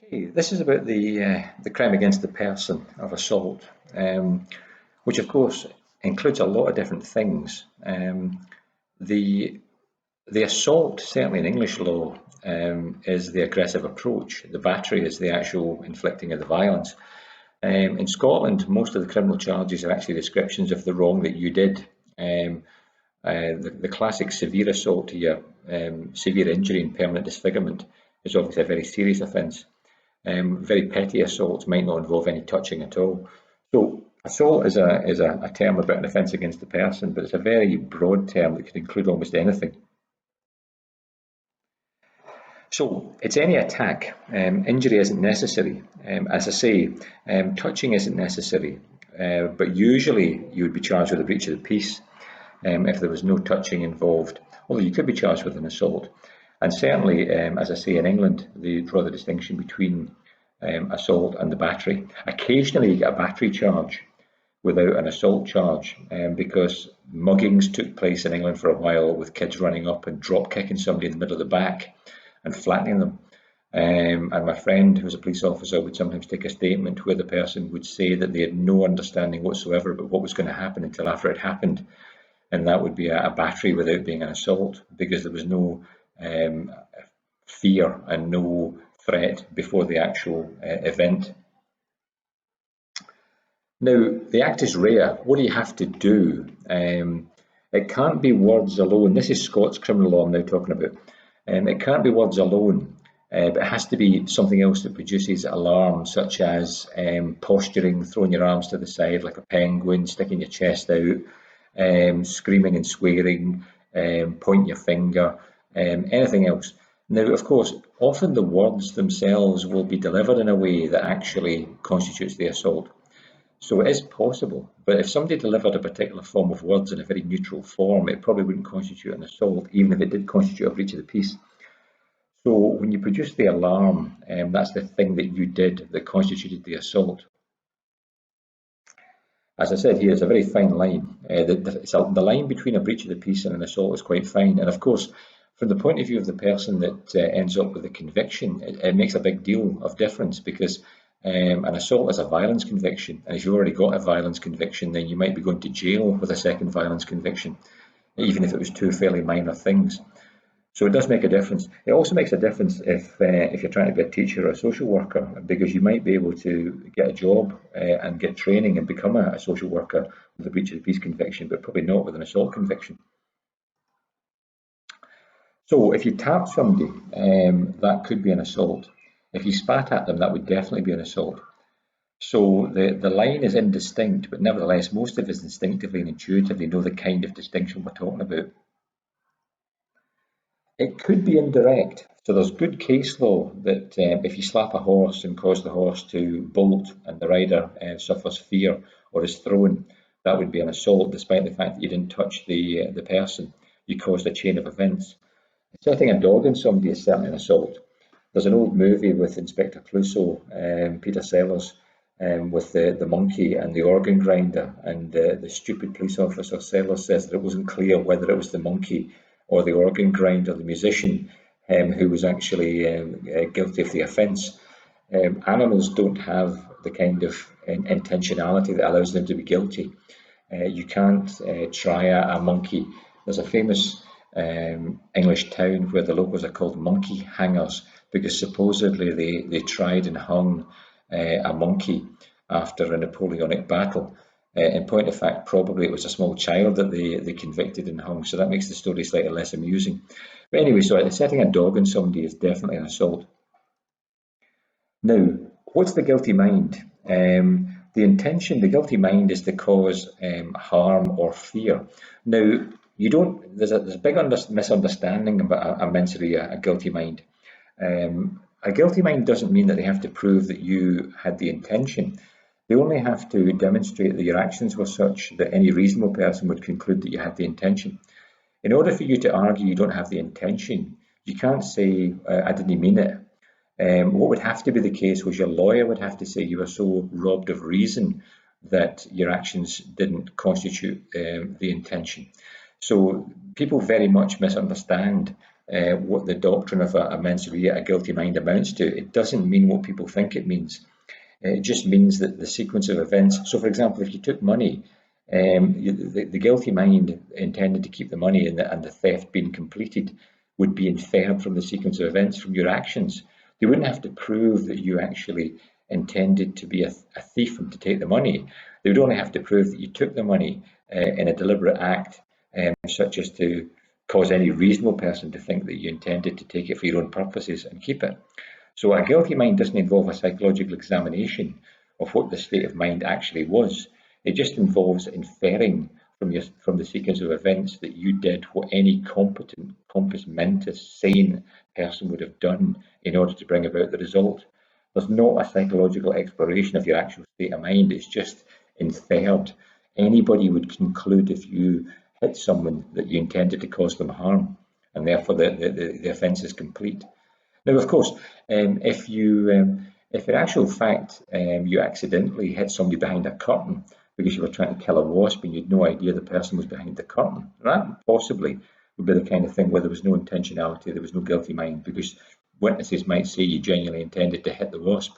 Okay, this is about the crime against the person of assault, which of course includes a lot of different things. The the assault, certainly in English law, is the aggressive approach. The battery is the actual inflicting of the violence. In Scotland, most of the criminal charges are actually descriptions of the wrong that you did. The classic severe assault to your severe injury and permanent disfigurement is obviously a very serious offence. Very petty assaults might not involve any touching at all. So assault is a term about an offence against the person, but it's a very broad term that can include almost anything. So it's any attack. Injury isn't necessary. As I say, touching isn't necessary, but usually you would be charged with a breach of the peace if there was no touching involved, although you could be charged with an assault. And certainly, as I say, in England, they draw the distinction between assault and the battery. Occasionally, you get a battery charge without an assault charge, because muggings took place in England for a while with kids running up and drop kicking somebody in the middle of the back and flattening them. And my friend, who was a police officer, would sometimes take a statement where the person would say that they had no understanding whatsoever about what was going to happen until after it happened, and that would be a battery without being an assault, because there was no fear and no threat before the actual event. Now, the act is rare. What do you have to do? It can't be words alone. This is Scots criminal law I'm now talking about. It can't be words alone, but it has to be something else that produces alarm, such as posturing, throwing your arms to the side like a penguin, sticking your chest out, screaming and swearing, pointing your finger, anything else. Now, of course, often the words themselves will be delivered in a way that actually constitutes the assault. So it is possible, but if somebody delivered a particular form of words in a very neutral form, it probably wouldn't constitute an assault, even if it did constitute a breach of the peace. So when you produce the alarm, that's the thing that you did that constituted the assault. As I said here, it's a very fine line. The line between a breach of the peace and an assault is quite fine. And of course, from the point of view of the person that ends up with a conviction, it makes a big deal of difference, because an assault is a violence conviction, and if you've already got a violence conviction, then you might be going to jail with a second violence conviction, even if it was two fairly minor things. So it does make a difference. It also makes a difference if you're trying to be a teacher or a social worker, because you might be able to get a job and get training and become a social worker with a breach of the peace conviction, but probably not with an assault conviction. So if you tap somebody, that could be an assault. If you spat at them, that would definitely be an assault. So the line is indistinct, but nevertheless, most of us instinctively and intuitively know the kind of distinction we're talking about. It could be indirect. So there's good case law that if you slap a horse and cause the horse to bolt and the rider suffers fear or is thrown, that would be an assault, despite the fact that you didn't touch the person. You caused a chain of events. Setting a dog on somebody is certainly an assault. There's an old movie with Inspector Clouseau, Peter Sellers, with the monkey and the organ grinder, and the stupid police officer Sellers says that it wasn't clear whether it was the monkey or the organ grinder, the musician, who was actually guilty of the offence. Animals don't have the kind of intentionality that allows them to be guilty. You can't try a monkey. There's a famous English town where the locals are called monkey hangers, because supposedly they tried and hung a monkey after a Napoleonic battle. In point of fact, probably it was a small child that they convicted and hung, so that makes the story slightly less amusing. But anyway, so setting a dog on somebody is definitely an assault. Now, what's the guilty mind? The intention, the guilty mind, is to cause harm or fear. Now, there's a big misunderstanding about a guilty mind. A guilty mind doesn't mean that they have to prove that you had the intention. They only have to demonstrate that your actions were such that any reasonable person would conclude that you had the intention. In order for you to argue you don't have the intention, you can't say, I didn't mean it. What would have to be the case was your lawyer would have to say you were so robbed of reason that your actions didn't constitute the intention. So people very much misunderstand what the doctrine of a mens rea, a guilty mind, amounts to. It doesn't mean what people think it means. It just means that the sequence of events. So, for example, if you took money, the guilty mind intended to keep the money and the theft being completed would be inferred from the sequence of events, from your actions. They wouldn't have to prove that you actually intended to be a thief and to take the money. They would only have to prove that you took the money in a deliberate act, such as to cause any reasonable person to think that you intended to take it for your own purposes and keep it. So a guilty mind doesn't involve a psychological examination of what the state of mind actually was. It just involves inferring from the sequence of events that you did what any competent, compos mentis, sane person would have done in order to bring about the result. There's not a psychological exploration of your actual state of mind. It's just inferred. Anybody would conclude if you hit someone that you intended to cause them harm, and therefore the offence is complete. Now, of course, if in actual fact you accidentally hit somebody behind a curtain because you were trying to kill a wasp and you had no idea the person was behind the curtain, that possibly would be the kind of thing where there was no intentionality, there was no guilty mind, because witnesses might say you genuinely intended to hit the wasp.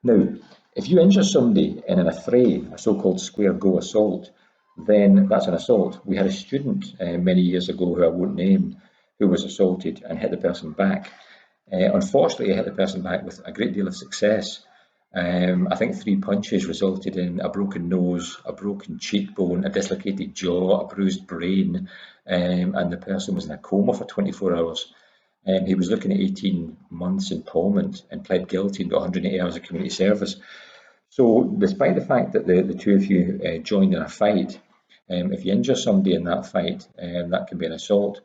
Now, if you injure somebody in an affray, a so-called square go assault, then that's an assault. We had a student many years ago, who I won't name, who was assaulted and hit the person back. Unfortunately, he hit the person back with a great deal of success. I think 3 punches resulted in a broken nose, a broken cheekbone, a dislocated jaw, a bruised brain, and the person was in a coma for 24 hours. He was looking at 18 months in Polmont and pled guilty and got 180 hours of community service. So despite the fact that the two of you joined in a fight, if you injure somebody in that fight, that can be an assault.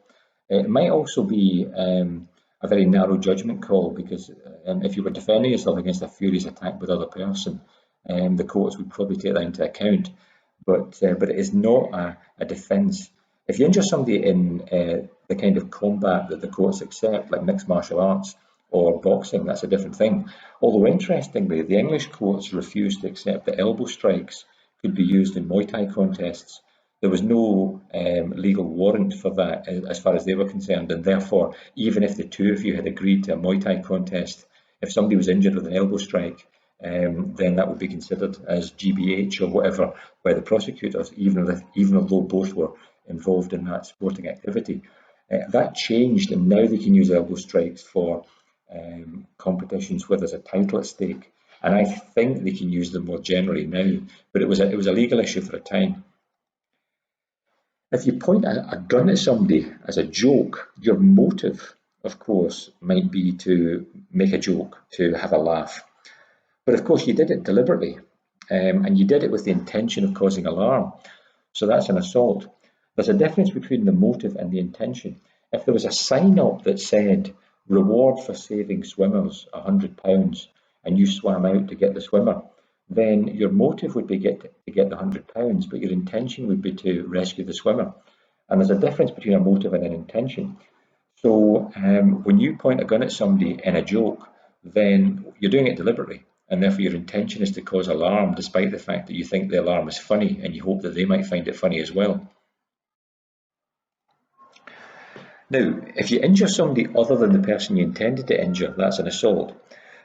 It might also be a very narrow judgment call, because if you were defending yourself against a furious attack with other person, the courts would probably take that into account. But it is not a defence. If you injure somebody in the kind of combat that the courts accept, like mixed martial arts or boxing, that's a different thing. Although interestingly, the English courts refused to accept that elbow strikes could be used in Muay Thai contests. There was no legal warrant for that as far as they were concerned, and therefore, even if the two of you had agreed to a Muay Thai contest, if somebody was injured with an elbow strike, then that would be considered as GBH or whatever by the prosecutors, even although both were involved in that sporting activity. That changed, and now they can use elbow strikes for competitions where there's a title at stake, and I think they can use them more generally now. But it was a legal issue for a time. If you point a gun at somebody as a joke, your motive, of course, might be to make a joke, to have a laugh. But of course, you did it deliberately, and you did it with the intention of causing alarm. So that's an assault. There's a difference between the motive and the intention. If there was a sign up that said, "Reward for saving swimmers, £100," and you swam out to get the swimmer, then your motive would be to get the £100, but your intention would be to rescue the swimmer. And there's a difference between a motive and an intention. So when you point a gun at somebody in a joke, then you're doing it deliberately, and therefore your intention is to cause alarm, despite the fact that you think the alarm is funny and you hope that they might find it funny as well. Now, if you injure somebody other than the person you intended to injure, that's an assault.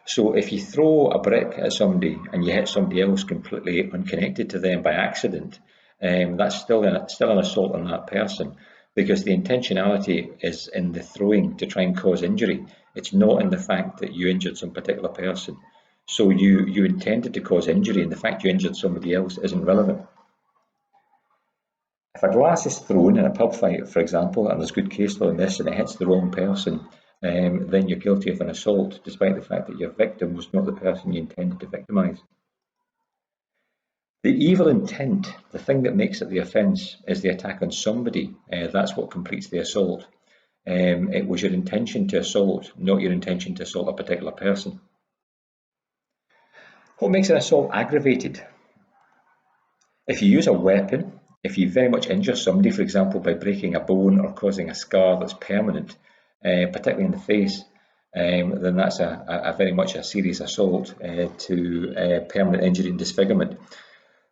So if you throw a brick at somebody and you hit somebody else completely unconnected to them by accident, that's still an assault on that person, because the intentionality is in the throwing to try and cause injury. It's not in the fact that you injured some particular person. So you intended to cause injury, and the fact you injured somebody else isn't relevant. If a glass is thrown in a pub fight, for example, and there's good case law in this, and it hits the wrong person, then you're guilty of an assault, despite the fact that your victim was not the person you intended to victimise. The evil intent, the thing that makes it the offence, is the attack on somebody. That's what completes the assault. It was your intention to assault, not your intention to assault a particular person. What makes an assault aggravated? If you use a weapon, if you very much injure somebody, for example, by breaking a bone or causing a scar that's permanent, particularly in the face, then that's a very much a serious assault to permanent injury and disfigurement.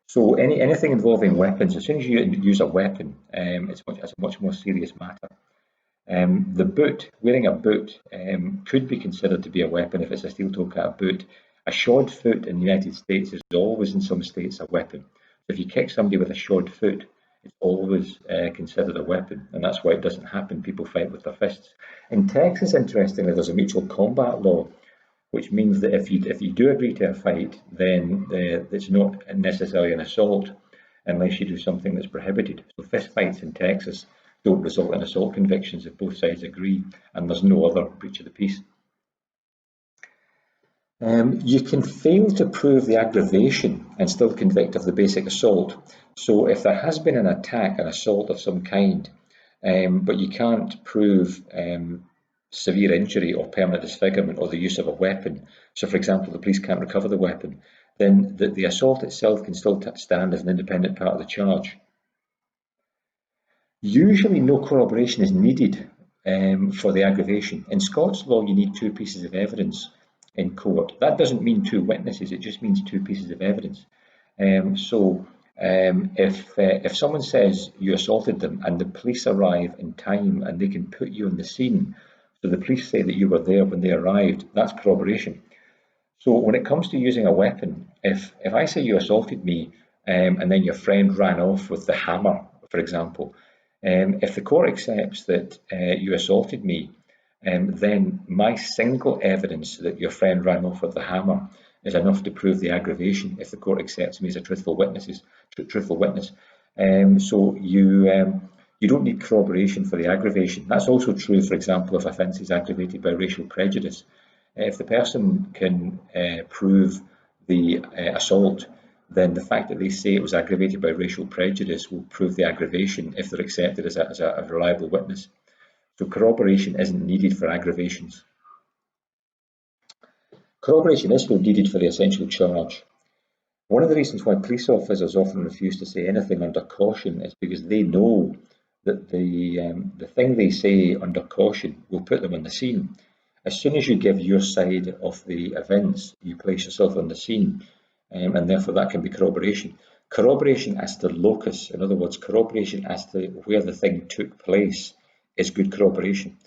So anything involving weapons, as soon as you use a weapon, it's a much more serious matter. The boot, wearing a boot, could be considered to be a weapon if it's a steel toe cap boot. A shod foot in the United States is always, in some states, a weapon. If you kick somebody with a shod foot, it's always considered a weapon, and that's why it doesn't happen. People fight with their fists. In Texas, interestingly, there's a mutual combat law, which means that if you do agree to a fight, then it's not necessarily an assault unless you do something that's prohibited. So fist fights in Texas don't result in assault convictions if both sides agree and there's no other breach of the peace. You can fail to prove the aggravation and still convict of the basic assault. So if there has been an attack, an assault of some kind, but you can't prove severe injury or permanent disfigurement or the use of a weapon, so for example the police can't recover the weapon, then the assault itself can still stand as an independent part of the charge. Usually no corroboration is needed for the aggravation. In Scots law you need two pieces of evidence in court. That doesn't mean two witnesses, it just means two pieces of evidence. If someone says you assaulted them and the police arrive in time and they can put you on the scene, so the police say that you were there when they arrived, that's corroboration. So when it comes to using a weapon, if I say you assaulted me and then your friend ran off with the hammer, for example, if the court accepts that you assaulted me, then my single evidence that your friend ran off with the hammer is enough to prove the aggravation if the court accepts me as a truthful witness. So you don't need corroboration for the aggravation. That's also true, for example, if offence is aggravated by racial prejudice. If the person can prove the assault, then the fact that they say it was aggravated by racial prejudice will prove the aggravation if they're accepted as a reliable witness. So corroboration isn't needed for aggravations. Corroboration is still needed for the essential charge. One of the reasons why police officers often refuse to say anything under caution is because they know that the thing they say under caution will put them on the scene. As soon as you give your side of the events, you place yourself on the scene, and therefore that can be corroboration. Corroboration as to locus, in other words, corroboration as to where the thing took place, is good corroboration.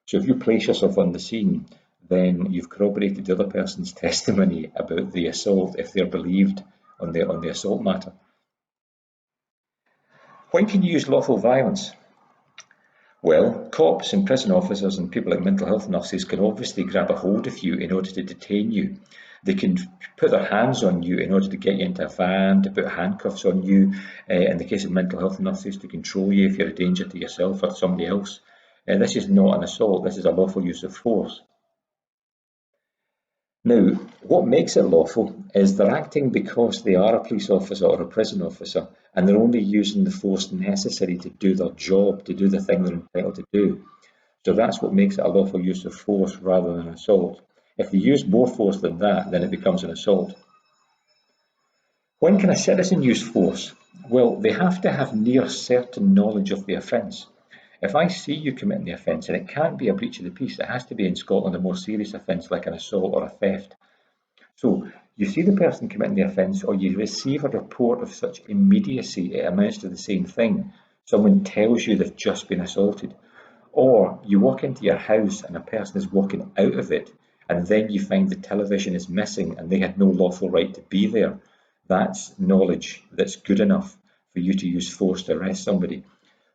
So if you place yourself on the scene, then you've corroborated the other person's testimony about the assault if they're believed on the assault matter. When can you use lawful violence? Well, cops and prison officers and people like mental health nurses can obviously grab a hold of you in order to detain you. They can put their hands on you in order to get you into a van, to put handcuffs on you, in the case of mental health nurses, to control you if you're a danger to yourself or somebody else. This is not an assault, this is a lawful use of force. Now, what makes it lawful is they're acting because they are a police officer or a prison officer, and they're only using the force necessary to do their job, to do the thing they're entitled to do. So that's what makes it a lawful use of force rather than an assault. If they use more force than that, then it becomes an assault. When can a citizen use force? Well, they have to have near certain knowledge of the offence. If I see you committing the offence, and it can't be a breach of the peace, it has to be in Scotland a more serious offence like an assault or a theft. So you see the person committing the offence, or you receive a report of such immediacy it amounts to the same thing. Someone tells you they've just been assaulted. Or you walk into your house and a person is walking out of it, and then you find the television is missing and they had no lawful right to be there. That's knowledge that's good enough for you to use force to arrest somebody.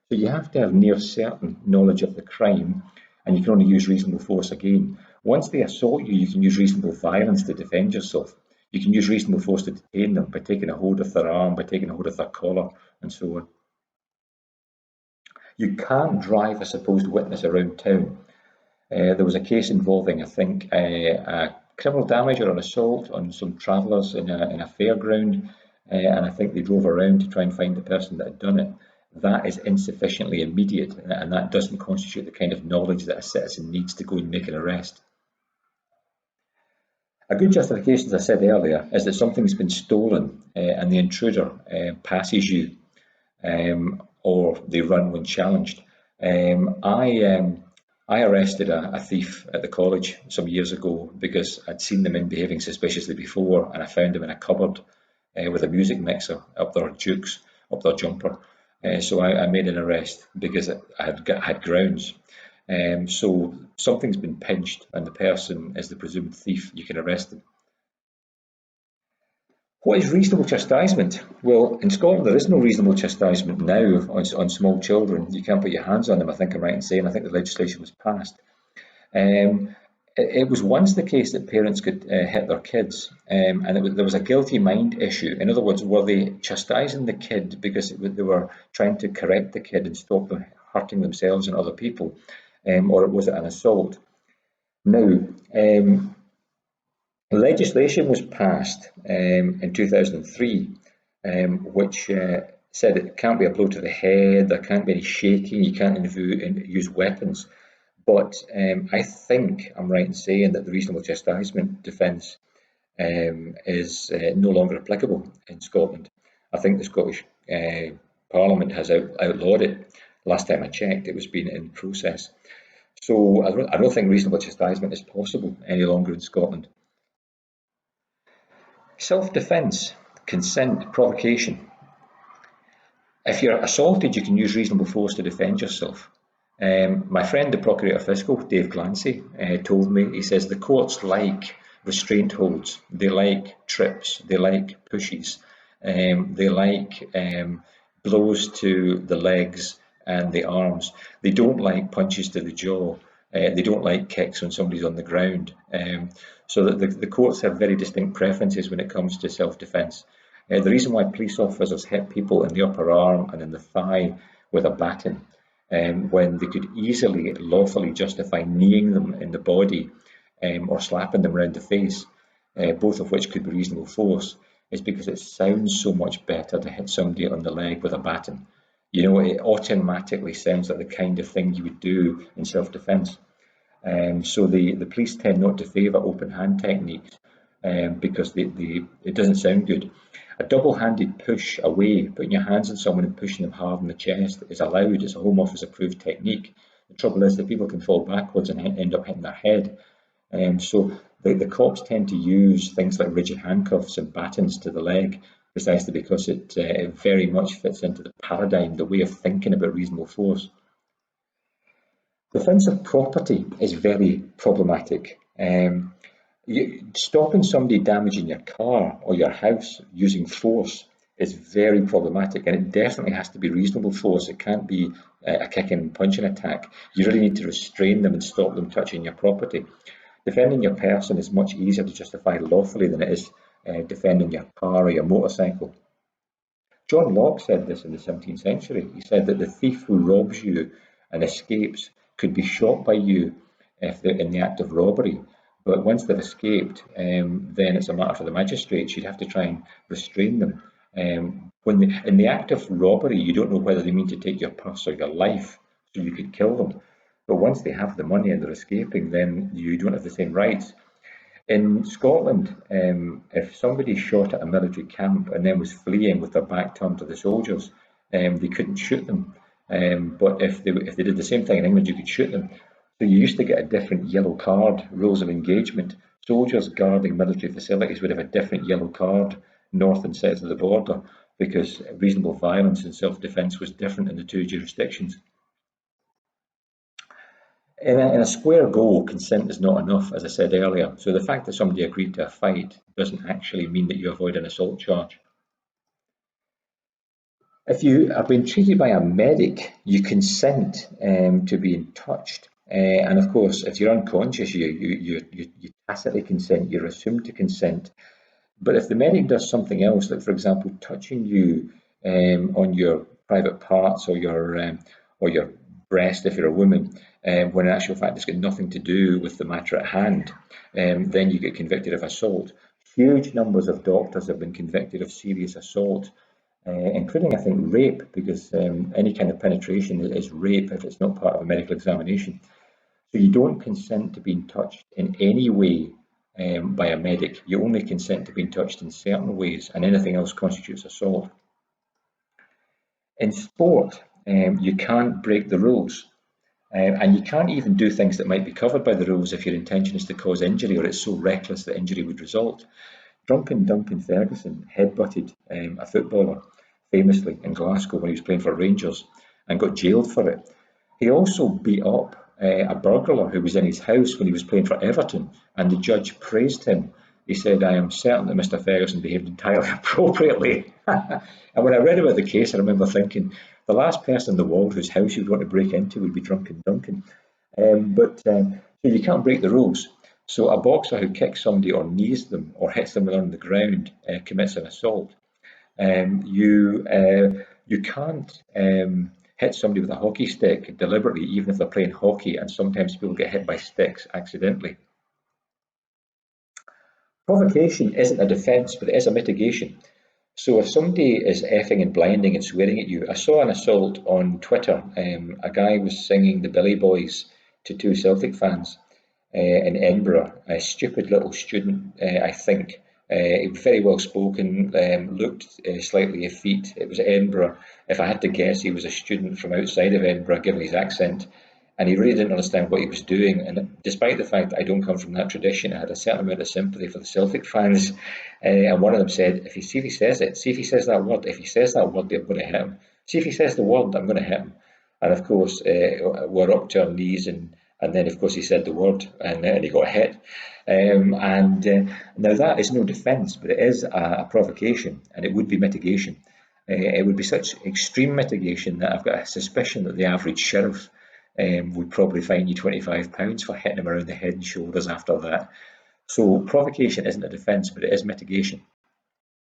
So you have to have near certain knowledge of the crime, and you can only use reasonable force again. Once they assault you, you can use reasonable violence to defend yourself. You can use reasonable force to detain them by taking a hold of their arm, by taking a hold of their collar, and so on. You can't drive a supposed witness around town. There was a case involving, I think, a criminal damage or an assault on some travellers in a fairground, and I think they drove around to try and find the person that had done it. That is insufficiently immediate, and that doesn't constitute the kind of knowledge that a citizen needs to go and make an arrest. A good justification, as I said earlier, is that something's been stolen and the intruder passes you, or they run when challenged. I arrested a thief at the college some years ago because I'd seen them behaving suspiciously before, and I found him in a cupboard with a music mixer up their jukes, up their jumper. So I made an arrest because I had grounds. So something's been pinched and the person is the presumed thief. You can arrest them. What is reasonable chastisement? Well, in Scotland there is no reasonable chastisement now on small children. You can't put your hands on them, I think I'm right in saying. I think the legislation was passed. It was once the case that parents could hit their kids, and there was a guilty mind issue. In other words, were they chastising the kid because they were trying to correct the kid and stop them hurting themselves and other people, or was it an assault? Now, legislation was passed in 2003, which said it can't be a blow to the head, there can't be any shaking, you can't use weapons. But I think I'm right in saying that the reasonable chastisement defence is no longer applicable in Scotland. I think the Scottish Parliament has outlawed it. Last time I checked, it was being in process. So I don't think reasonable chastisement is possible any longer in Scotland. Self-defence, consent, provocation. If you're assaulted, you can use reasonable force to defend yourself. My friend, the Procurator Fiscal, Dave Clancy, told me, he says the courts like restraint holds, they like trips, they like pushes, they like blows to the legs and the arms. They don't like punches to the jaw. They don't like kicks when somebody's on the ground. So that the courts have very distinct preferences when it comes to self-defence. The reason why police officers hit people in the upper arm and in the thigh with a baton, when they could easily, lawfully justify kneeing them in the body or slapping them around the face, both of which could be reasonable force, is because it sounds so much better to hit somebody on the leg with a baton. You know, it automatically sounds like the kind of thing you would do in self-defence. So the police tend not to favour open hand techniques because it doesn't sound good. A double-handed push away, putting your hands on someone and pushing them hard in the chest, is allowed. It's a Home Office approved technique. The trouble is that people can fall backwards and end up hitting their head. So the cops tend to use things like rigid handcuffs and batons to the leg, precisely because it very much fits into the paradigm, the way of thinking about reasonable force. Defence of property is very problematic. Stopping somebody damaging your car or your house using force is very problematic, and it definitely has to be reasonable force. It can't be a kicking and punching attack. You really need to restrain them and stop them touching your property. Defending your person is much easier to justify lawfully than it is defending your car or your motorcycle. John Locke said this in the 17th century. He said that the thief who robs you and escapes could be shot by you if they're in the act of robbery. But once they've escaped, then it's a matter for the magistrates. You'd have to try and restrain them. In the act of robbery, you don't know whether they mean to take your purse or your life, so you could kill them. But once they have the money and they're escaping, then you don't have the same rights. In Scotland, if somebody shot at a military camp and then was fleeing with their back turned to the soldiers, they couldn't shoot them. But if they did the same thing in England, you could shoot them. So you used to get a different yellow card, rules of engagement. Soldiers guarding military facilities would have a different yellow card north and south of the border because reasonable violence and self-defence was different in the two jurisdictions. In a square go, consent is not enough, as I said earlier. So the fact that somebody agreed to a fight doesn't actually mean that you avoid an assault charge. If you are being treated by a medic, you consent to being touched. And of course, if you're unconscious, you tacitly consent, you're assumed to consent. But if the medic does something else, like for example, touching you on your private parts or your breast if you're a woman, when in actual fact it's got nothing to do with the matter at hand, then you get convicted of assault. Huge numbers of doctors have been convicted of serious assault, including I think rape, because any kind of penetration is rape if it's not part of a medical examination. So you don't consent to being touched in any way by a medic. You only consent to being touched in certain ways, and anything else constitutes assault. In sport, you can't break the rules, and you can't even do things that might be covered by the rules if your intention is to cause injury or it's so reckless that injury would result. Drunken Duncan Ferguson headbutted a footballer famously in Glasgow when he was playing for Rangers and got jailed for it. He also beat up a burglar who was in his house when he was playing for Everton, and the judge praised him. He said, "I am certain that Mr. Ferguson behaved entirely appropriately." And when I read about the case, I remember thinking, the last person in the world whose house you'd want to break into would be Drunken Duncan. So you can't break the rules. So a boxer who kicks somebody or knees them or hits them on the ground commits an assault. You can't hit somebody with a hockey stick deliberately, even if they're playing hockey, and sometimes people get hit by sticks accidentally. Provocation isn't a defence, but it is a mitigation. So if somebody is effing and blinding and swearing at you, I saw an assault on Twitter. A guy was singing the Billy Boys to two Celtic fans in Edinburgh. A stupid little student, I think. He was very well spoken, looked slightly effete. It was Edinburgh. If I had to guess, he was a student from outside of Edinburgh, given his accent. And he really didn't understand what he was doing. And despite the fact that I don't come from that tradition, I had a certain amount of sympathy for the Celtic fans. And one of them said, if he says it, see if he says that word. If he says that word, I'm going to hit him. See if he says the word, I'm going to hit him. And of course, we're up to our knees, and then of course he said the word, and he got hit. Now that is no defence, but it is a provocation, and it would be mitigation. It would be such extreme mitigation that I've got a suspicion that the average sheriff would probably fine you £25 for hitting him around the head and shoulders after that. So provocation isn't a defence, but it is mitigation.